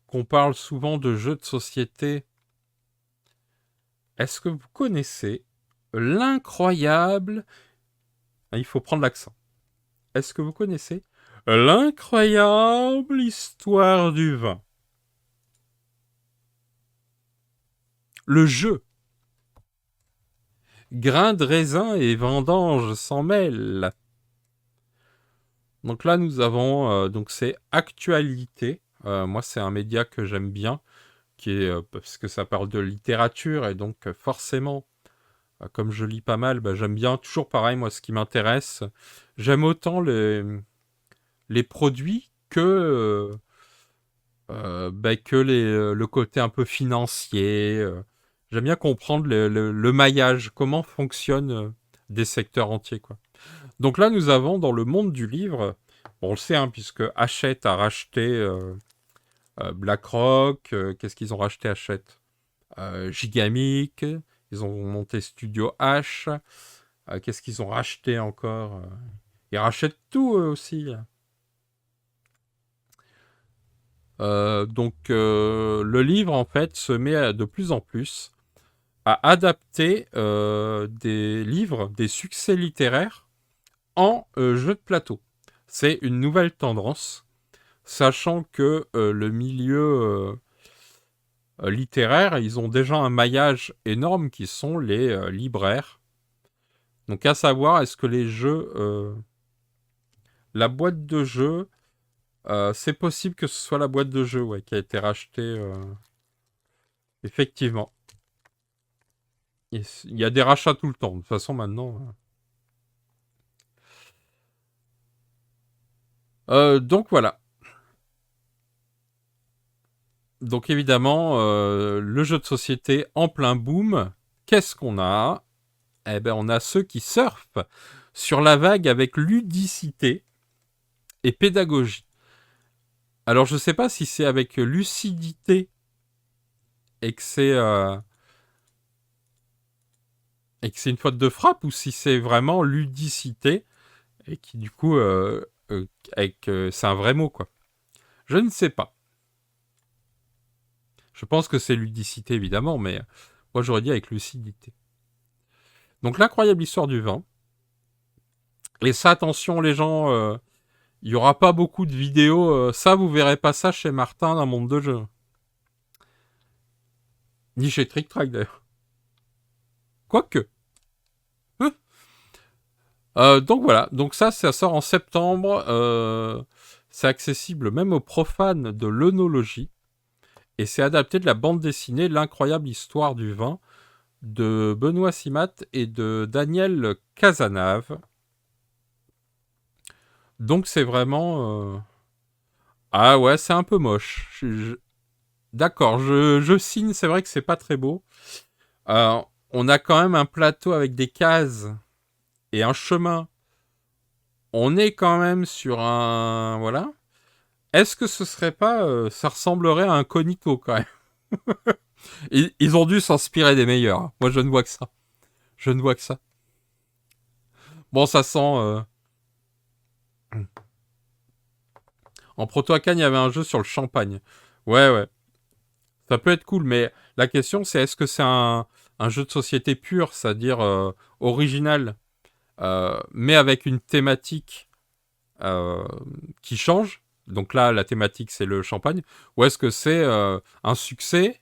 qu'on parle souvent de jeux de société, est-ce que vous connaissez l'incroyable... Il faut prendre l'accent. Est-ce que vous connaissez l'incroyable histoire du vin? Le jeu. Grains de raisin et vendanges s'en mêlent. Donc là, nous avons... donc c'est Actualité. Moi, c'est un média que j'aime bien, qui est parce que ça parle de littérature, et donc forcément, comme je lis pas mal, j'aime bien, toujours pareil, moi, ce qui m'intéresse. J'aime autant les produits que le côté un peu financier. J'aime bien comprendre le maillage, comment fonctionnent des secteurs entiers, quoi. Donc là, nous avons dans le monde du livre, bon, on le sait, hein, puisque Hachette a racheté BlackRock. Qu'est-ce qu'ils ont racheté, Hachette? Gigamic. Ils ont monté Studio H. Qu'est-ce qu'ils ont racheté encore? Ils rachètent tout, eux aussi. Le livre, en fait, se met de plus en plus à adapter des livres, des succès littéraires en jeu de plateau. C'est une nouvelle tendance, sachant que le milieu littéraire, ils ont déjà un maillage énorme qui sont les libraires. Donc à savoir, est-ce que les jeux, la boîte de jeux, c'est possible que ce soit la boîte de jeux, ouais, qui a été rachetée, effectivement. Il y a des rachats tout le temps, de toute façon maintenant. Donc voilà. Donc évidemment, le jeu de société en plein boom, qu'est-ce qu'on a? Eh ben, on a ceux qui surfent sur la vague avec ludicité et pédagogie. Alors je sais pas si c'est avec lucidité et que c'est une faute de frappe, ou si c'est vraiment ludicité et qui du coup c'est un vrai mot, quoi. Je ne sais pas. Je pense que c'est ludicité évidemment, mais moi j'aurais dit avec lucidité. Donc l'incroyable histoire du vin. Et ça, attention les gens, il y aura pas beaucoup de vidéos. Ça, vous verrez pas ça chez Martin dans Monde de jeu. Ni chez Trick Track d'ailleurs. Quoique. Donc voilà, donc ça sort en septembre. C'est accessible même aux profanes de l'œnologie. Et c'est adapté de la bande dessinée L'incroyable histoire du vin de Benoît Simat et de Daniel Casanave. Donc c'est vraiment... Ah ouais, c'est un peu moche. D'accord, je signe, c'est vrai que c'est pas très beau. On a quand même un plateau avec des cases et un chemin. On est quand même sur un... Voilà. Est-ce que ce serait pas... ça ressemblerait à un Conico quand même? Ils ont dû s'inspirer des meilleurs. Moi, je ne vois que ça. Je ne vois que ça. Bon, ça sent... En Proto-Acan, il y avait un jeu sur le champagne. Ouais, ouais. Ça peut être cool, mais la question, c'est est-ce que c'est un jeu de société pur, c'est-à-dire original, mais avec une thématique qui change? Donc là, la thématique, c'est le champagne. Ou est-ce que c'est un succès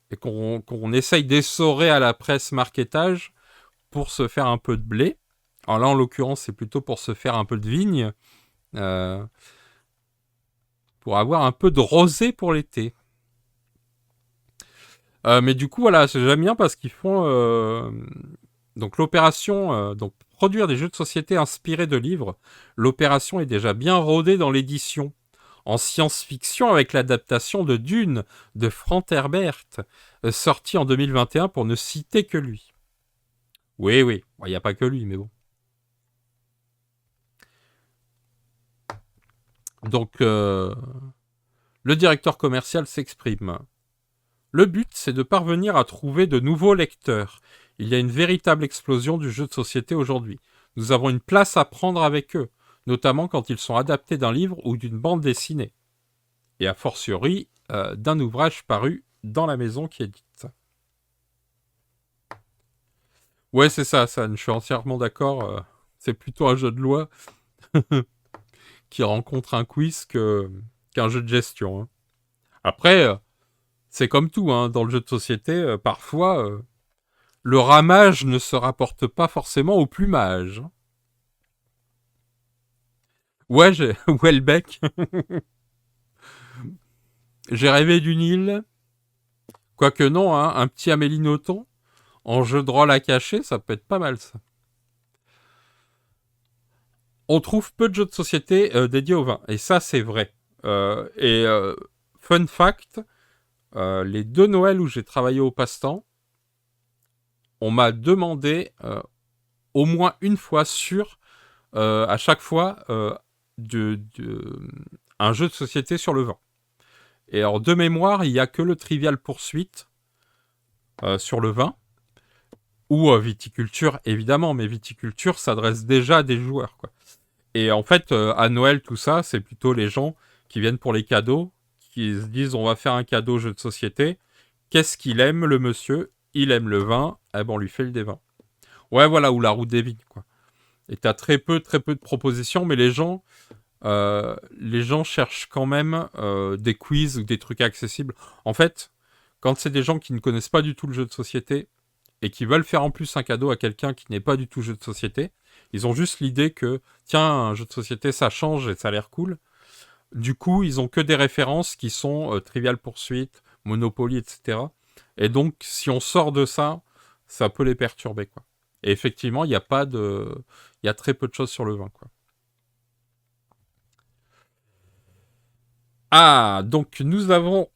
et qu'on essaye d'essorer à la presse marketage pour se faire un peu de blé? Alors là, en l'occurrence, c'est plutôt pour se faire un peu de vigne, euh, pour avoir un peu de rosé pour l'été. Mais du coup, voilà, j'aime bien parce qu'ils font donc l'opération, donc produire des jeux de société inspirés de livres. L'opération est déjà bien rodée dans l'édition en science-fiction avec l'adaptation de Dune de Frank Herbert, sorti en 2021 pour ne citer que lui. Oui, oui, il n'y a pas que lui, mais bon. Donc, le directeur commercial s'exprime. Le but, c'est de parvenir à trouver de nouveaux lecteurs. Il y a une véritable explosion du jeu de société aujourd'hui. Nous avons une place à prendre avec eux, notamment quand ils sont adaptés d'un livre ou d'une bande dessinée. Et a fortiori, d'un ouvrage paru dans la maison qui édite ça. Ouais, c'est ça, je suis entièrement d'accord. C'est plutôt un jeu de loi qui rencontre un quiz qu'un jeu de gestion. Hein. Après, c'est comme tout, hein, dans le jeu de société, parfois, le ramage ne se rapporte pas forcément au plumage. Ouais, j'ai Welbeck. J'ai rêvé d'une île. Quoique non, hein, un petit Amélie Nothomb en jeu de rôle à cacher, ça peut être pas mal ça. On trouve peu de jeux de société dédiés au vin. Et ça, c'est vrai. Fun fact, les 2 Noëls où j'ai travaillé au passe-temps, on m'a demandé au moins une fois à chaque fois, un jeu de société sur le vin. Et alors, de mémoire, il n'y a que le Trivial Poursuite sur le vin, ou viticulture, évidemment, mais viticulture s'adresse déjà à des joueurs, quoi. Et en fait, à Noël, tout ça, c'est plutôt les gens qui viennent pour les cadeaux, qui se disent on va faire un cadeau jeu de société. Qu'est-ce qu'il aime, le monsieur? Il aime le vin, eh ben on lui fait le des vins. Ouais, voilà, ou la route des vignes, quoi. Et t'as très peu de propositions, mais les gens cherchent quand même des quiz ou des trucs accessibles. En fait, quand c'est des gens qui ne connaissent pas du tout le jeu de société et qui veulent faire en plus un cadeau à quelqu'un qui n'est pas du tout jeu de société, ils ont juste l'idée que, tiens, un jeu de société, ça change et ça a l'air cool. Du coup, ils ont que des références qui sont Trivial Pursuit, Monopoly, etc. Et donc, si on sort de ça, ça peut les perturber, quoi. Et effectivement, il y a très peu de choses sur le vin, quoi. Ah, donc nous avons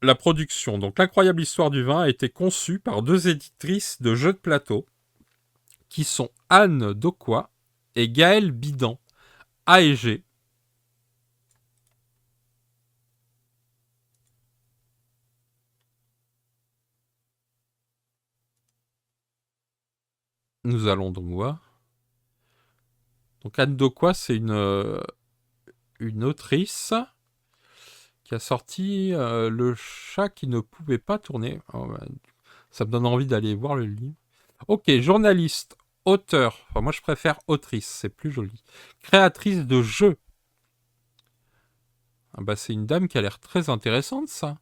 la production. Donc, l'incroyable histoire du vin a été conçue par 2 éditrices de jeux de plateau qui sont Anne Dauquois et Gaëlle Bidan. A et G. Nous allons donc voir. Donc Anne Dauquois, c'est une autrice qui a sorti Le chat qui ne pouvait pas tourner. Oh, bah, ça me donne envie d'aller voir le livre. Ok, journaliste, auteur. Enfin, moi, je préfère autrice, c'est plus joli. Créatrice de jeux. Ah bah, c'est une dame qui a l'air très intéressante, ça.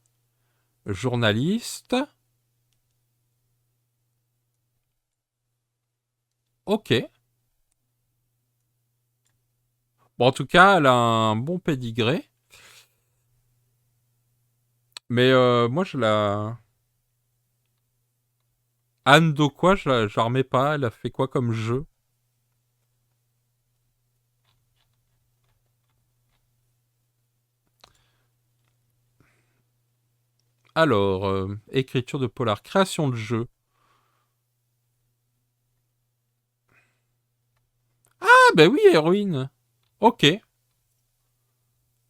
Journaliste. Ok. Bon, en tout cas, elle a un bon pédigré. Mais moi, je la... Anne Dauquois, je la remets pas. Elle a fait quoi comme jeu? Alors, écriture de polar, création de jeu. Ah, ben oui, héroïne. Ok.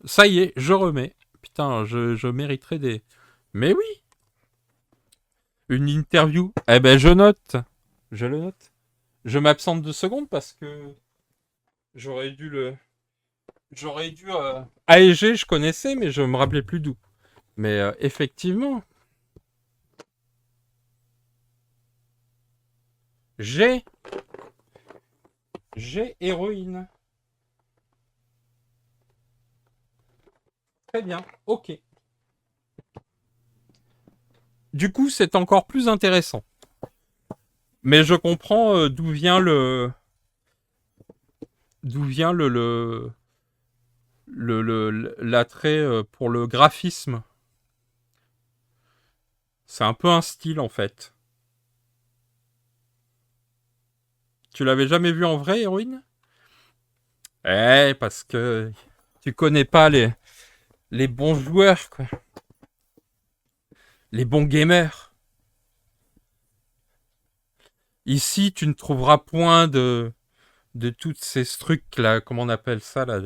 Ça y est, je remets. Putain, je mériterais des... Mais oui, une interview. Eh ben, je note. Je le note. Je m'absente 2 secondes parce que j'aurais dû le... J'aurais dû... AEG, je connaissais, mais je me rappelais plus d'où. Mais effectivement, j'ai... J'ai héroïne. Très bien, ok. Du coup, c'est encore plus intéressant. Mais je comprends d'où vient l'attrait pour le graphisme. C'est un peu un style en fait. Tu l'avais jamais vu en vrai, héroïne? Parce que tu connais pas les bons joueurs, quoi. Les bons gamers. Ici, tu ne trouveras point de toutes ces trucs là, comment on appelle ça là,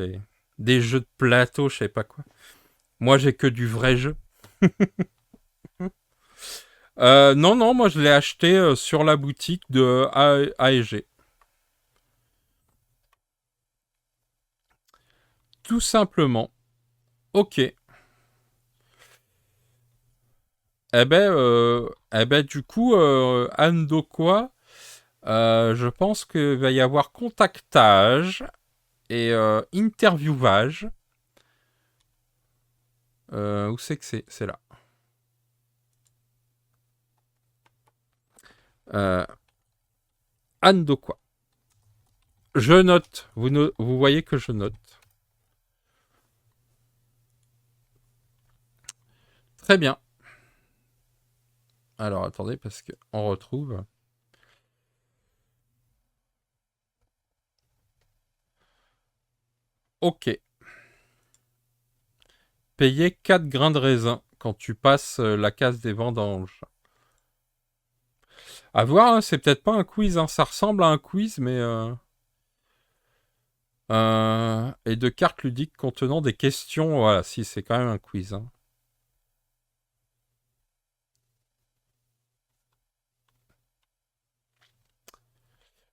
des jeux de plateau, je sais pas quoi. Moi, j'ai que du vrai jeu. Non, non, moi je l'ai acheté sur la boutique de AEG. Tout simplement. Ok. Du coup, Anne Dokwa, je pense qu'il va y avoir contactage et interviewage. Où c'est que c'est? C'est là. Euh, Anne Dokwa. Je note. Vous voyez que je note. Très bien. Alors, attendez, parce qu'on retrouve. Ok. Payer 4 grains de raisin quand tu passes la case des vendanges. À voir, hein, c'est peut-être pas un quiz, hein, ça ressemble à un quiz, mais... et de cartes ludiques contenant des questions, voilà, si, c'est quand même un quiz. Hein.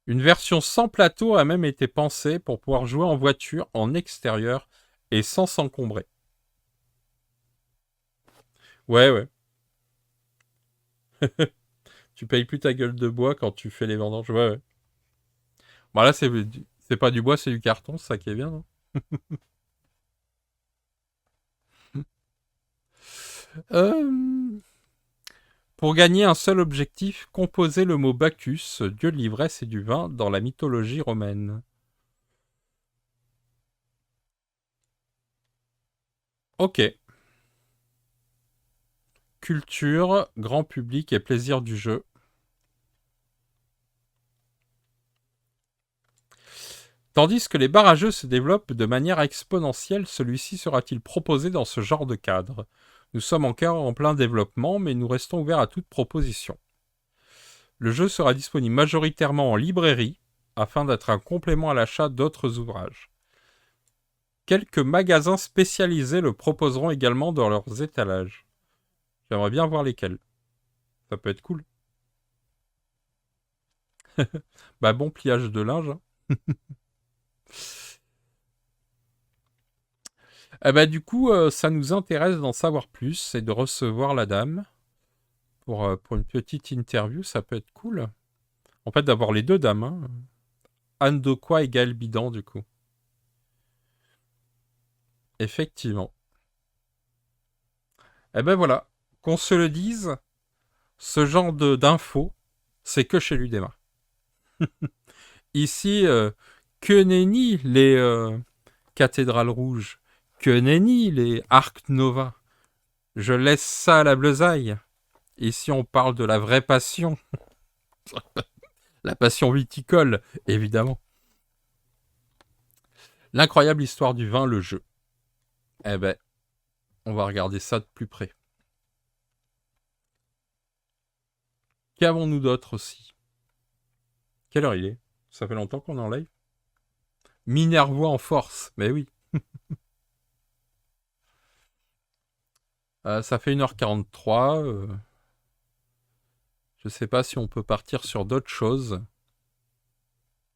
Une version sans plateau a même été pensée pour pouvoir jouer en voiture, en extérieur, et sans s'encombrer. Ouais, ouais. Tu payes plus ta gueule de bois quand tu fais les vendanges. Ouais, ouais. Bon, là, c'est pas du bois, c'est du carton, c'est ça qui est bien, non? euh, Pour gagner un seul objectif, composez le mot Bacchus, dieu de l'ivresse et du vin, dans la mythologie romaine. Ok. Culture, grand public et plaisir du jeu. Tandis que les barrageux se développent de manière exponentielle, celui-ci sera-t-il proposé dans ce genre de cadre? Nous sommes encore en plein développement, mais nous restons ouverts à toute proposition. Le jeu sera disponible majoritairement en librairie, afin d'être un complément à l'achat d'autres ouvrages. Quelques magasins spécialisés le proposeront également dans leurs étalages. J'aimerais bien voir lesquels. Ça peut être cool. Bah bon pliage de linge. Hein. Du coup, ça nous intéresse d'en savoir plus et de recevoir la dame pour une petite interview. Ça peut être cool. En fait, d'avoir les deux dames. Hein. Anne Dokwa et Gaël Bidan, du coup. Effectivement. Voilà. Qu'on se le dise, ce genre d'infos, c'est que chez l'UDEMA. Ici, que nenni les cathédrales rouges, que nenni les Arc Nova. Je laisse ça à la bleusaille. Ici, on parle de la vraie passion. La passion viticole, évidemment. L'incroyable histoire du vin, le jeu. Eh ben, on va regarder ça de plus près. Qu'avons-nous d'autre aussi? Quelle heure il est? Ça fait longtemps qu'on est en live. Minervois en force, mais oui. Ça fait 1h43. Je sais pas si on peut partir sur d'autres choses.